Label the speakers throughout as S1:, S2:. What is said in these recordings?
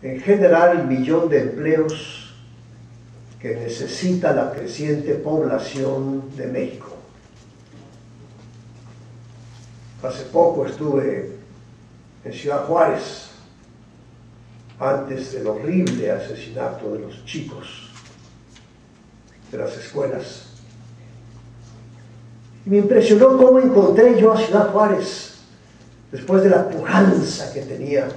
S1: en generar el millón de empleos que necesita la creciente población de México. Hace poco estuve en Ciudad Juárez, antes del horrible asesinato de los chicos de las escuelas. Y me impresionó cómo encontré yo a Ciudad Juárez, después de la pujanza que tenía,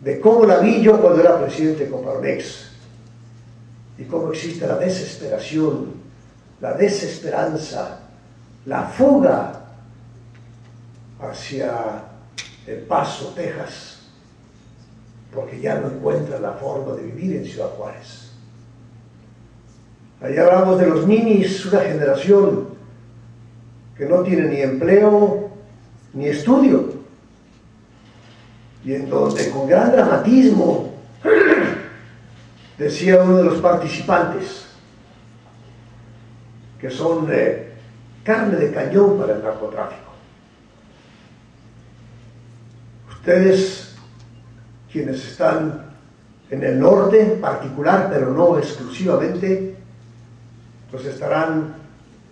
S1: de cómo la vi yo cuando era presidente de Coparmex, y cómo existe la desesperación, la desesperanza, la fuga hacia El Paso, Texas, porque ya no encuentran la forma de vivir en Ciudad Juárez. Allá hablamos de los ninis, una generación que no tiene ni empleo ni estudio, y en donde con gran dramatismo decía uno de los participantes que son carne de cañón para el narcotráfico. Ustedes, quienes están en el norte en particular, pero no exclusivamente, pues estarán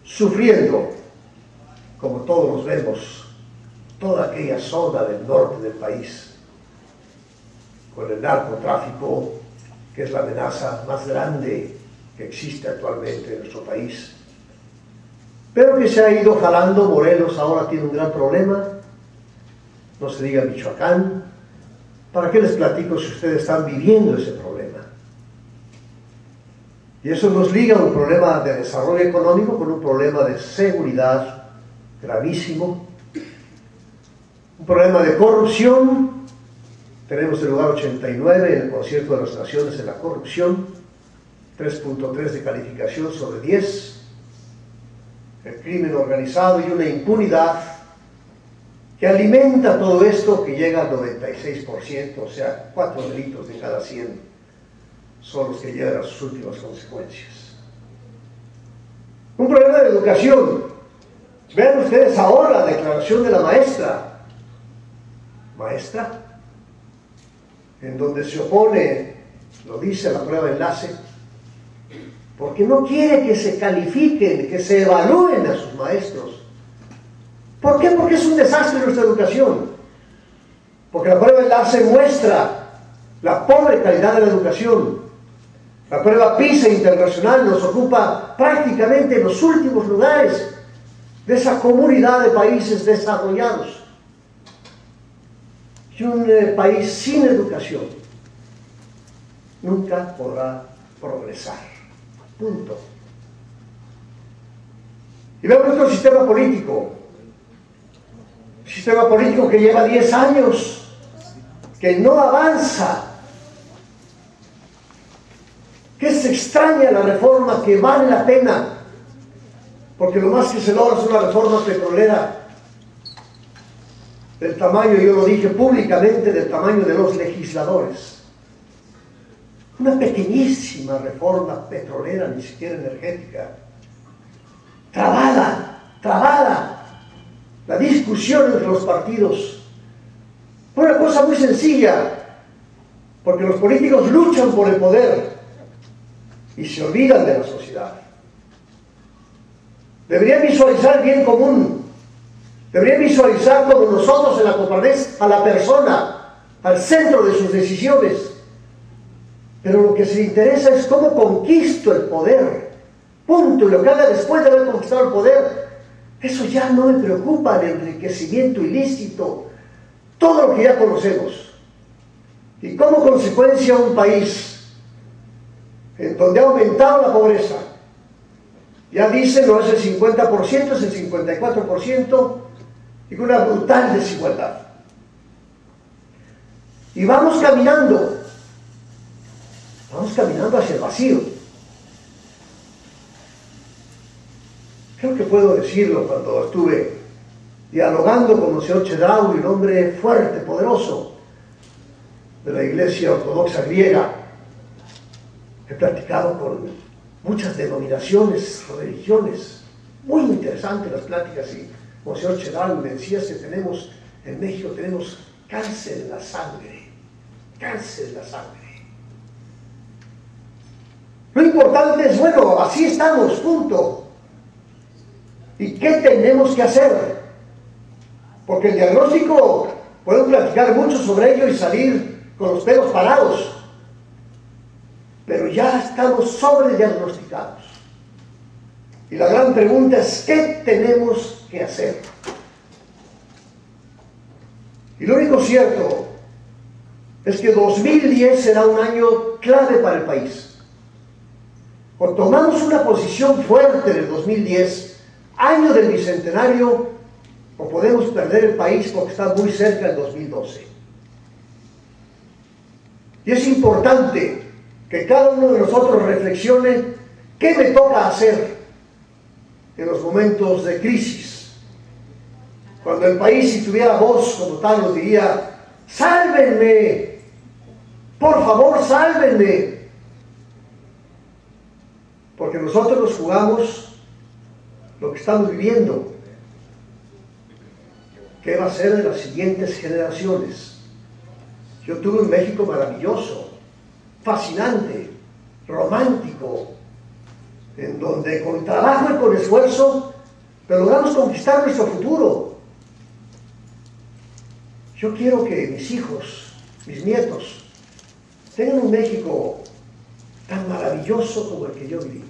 S1: sufriendo, como todos los vemos, toda aquella zona del norte del país, con el narcotráfico, que es la amenaza más grande que existe actualmente en nuestro país, pero que se ha ido jalando. Morelos ahora tiene un gran problema, no se diga Michoacán. ¿Para qué les platico si ustedes están viviendo ese problema? Y eso nos liga a un problema de desarrollo económico con un problema de seguridad gravísimo, un problema de corrupción. Tenemos el lugar 89 en el Concierto de las Naciones en la corrupción, 3.3 de calificación sobre 10, el crimen organizado y una impunidad que alimenta todo esto, que llega al 96%, o sea, 4 delitos de cada 100 son los que llegan a sus últimas consecuencias. Un problema de educación. Vean ustedes ahora la declaración de la maestra, en donde se opone, lo dice la prueba enlace, porque no quiere que se califiquen, que se evalúen a sus maestros. ¿Por qué? Porque es un desastre nuestra educación. Porque la prueba enlace muestra la pobre calidad de la educación. La prueba PISA internacional nos ocupa prácticamente en los últimos lugares de esa comunidad de países desarrollados. Y un país sin educación nunca podrá progresar. Punto. Y vemos nuestro sistema político. Un sistema político que lleva 10 años, que no avanza, que es extraña la reforma, que vale la pena, porque lo más que se logra es una reforma petrolera del tamaño, yo lo dije públicamente, del tamaño de los legisladores. Una pequeñísima reforma petrolera, ni siquiera energética, trabada, la discusión entre los partidos, por una cosa muy sencilla, porque los políticos luchan por el poder y se olvidan de la sociedad. Deberían visualizar el bien común, deberían visualizar como nosotros en la Coparmex a la persona, al centro de sus decisiones. Pero lo que se interesa es cómo conquisto el poder, punto. Y lo que haga después de haber conquistado el poder, eso ya no me preocupa, el enriquecimiento ilícito, todo lo que ya conocemos. Y como consecuencia un país en donde ha aumentado la pobreza, ya dicen no es el 50%, es el 54%, y con una brutal desigualdad. Y vamos caminando hacia el vacío. Creo que puedo decirlo cuando estuve dialogando con el señor Chedraui, un hombre fuerte, poderoso, de la Iglesia Ortodoxa griega. He platicado con muchas denominaciones, religiones, muy interesantes las pláticas, y con el señor Chedraui me decía que en México tenemos cáncer en la sangre. cáncer de la sangre. Lo importante es, bueno, así estamos, punto. ¿Y qué tenemos que hacer? Porque el diagnóstico, podemos platicar mucho sobre ello y salir con los pelos parados, pero ya estamos sobrediagnosticados. Y la gran pregunta es, ¿qué tenemos que hacer? Y lo único cierto es que 2010 será un año clave para el país. O tomamos una posición fuerte en el 2010, año del bicentenario, o podemos perder el país porque está muy cerca del 2012. Y es importante que cada uno de nosotros reflexione qué me toca hacer en los momentos de crisis. Cuando el país, si tuviera voz como tal, nos diría: ¡sálvenme! ¡Por favor, sálvenme! Porque nosotros nos jugamos lo que estamos viviendo. ¿Qué va a ser de las siguientes generaciones? Yo tuve un México maravilloso, fascinante, romántico, en donde con trabajo y con esfuerzo logramos conquistar nuestro futuro. Yo quiero que mis hijos, mis nietos, tengan un México tan maravilloso como el que yo viví.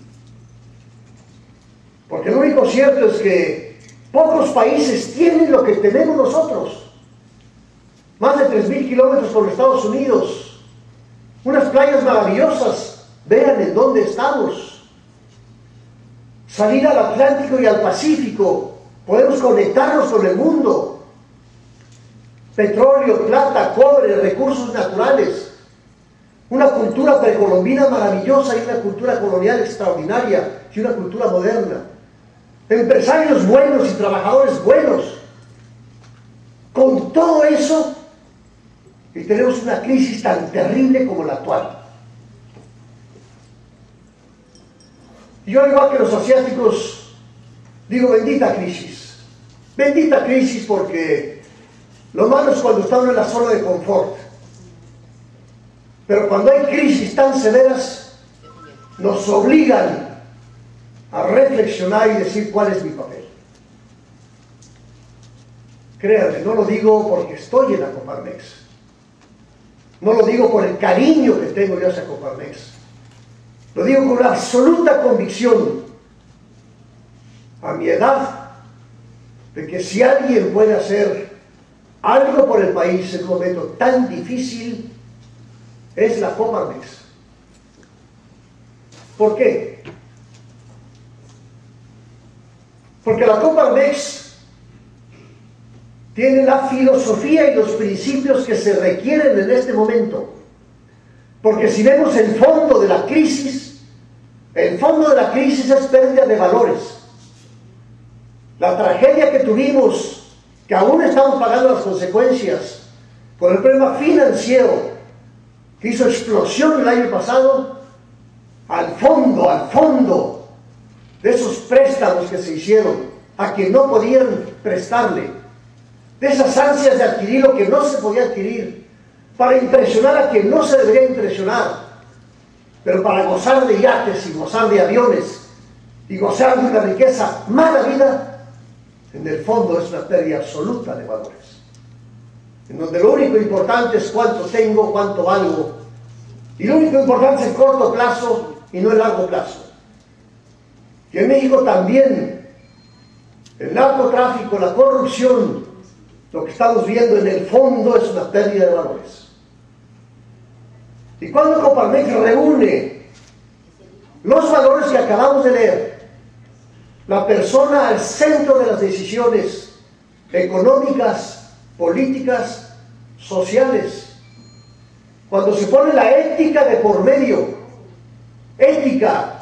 S1: Porque lo único cierto es que pocos países tienen lo que tenemos nosotros. Más de 3,000 kilómetros con Estados Unidos, unas playas maravillosas, vean en dónde estamos. Salir al Atlántico y al Pacífico, podemos conectarnos con el mundo. Petróleo, plata, cobre, recursos naturales, una cultura precolombina maravillosa y una cultura colonial extraordinaria y una cultura moderna. Empresarios buenos y trabajadores buenos. Con todo eso, y tenemos una crisis tan terrible como la actual. Yo, al igual que los asiáticos, digo: bendita crisis. Bendita crisis, porque lo malo es cuando estamos en la zona de confort. Pero cuando hay crisis tan severas, nos obligan a reflexionar y decir cuál es mi papel. Créanme, no lo digo porque estoy en la Coparmex. No lo digo por el cariño que tengo yo hacia Coparmex. Lo digo con una absoluta convicción, a mi edad, de que si alguien puede hacer algo por el país en un momento tan difícil, es la Coparmex. ¿Por qué? Porque la Coparmex tiene la filosofía y los principios que se requieren en este momento. Porque si vemos el fondo de la crisis, el fondo de la crisis es pérdida de valores. La tragedia que tuvimos, que aún estamos pagando las consecuencias, con el problema financiero que hizo explosión el año pasado, al fondo de esos préstamos que se hicieron a quien no podían prestarle, de esas ansias de adquirir lo que no se podía adquirir, para impresionar a quien no se debería impresionar, pero para gozar de yates y gozar de aviones y gozar de una riqueza mala vida, en el fondo es una pérdida absoluta de valores, en donde lo único importante es cuánto tengo, cuánto valgo, y lo único importante es el corto plazo y no el largo plazo. Y en México también el narcotráfico, la corrupción, lo que estamos viendo en el fondo es una pérdida de valores. Y cuando Coparmex reúne los valores que acabamos de leer, la persona al centro de las decisiones económicas, políticas, sociales, cuando se pone la ética de por medio, ética,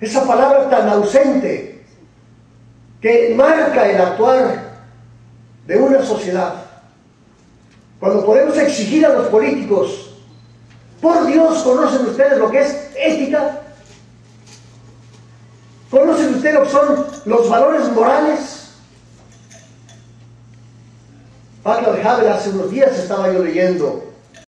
S1: esa palabra tan ausente que marca el actuar de una sociedad, cuando podemos exigir a los políticos: por Dios, ¿conocen ustedes lo que es ética? ¿Conocen ustedes lo que son los valores morales? Václav Havel, hace unos días estaba yo leyendo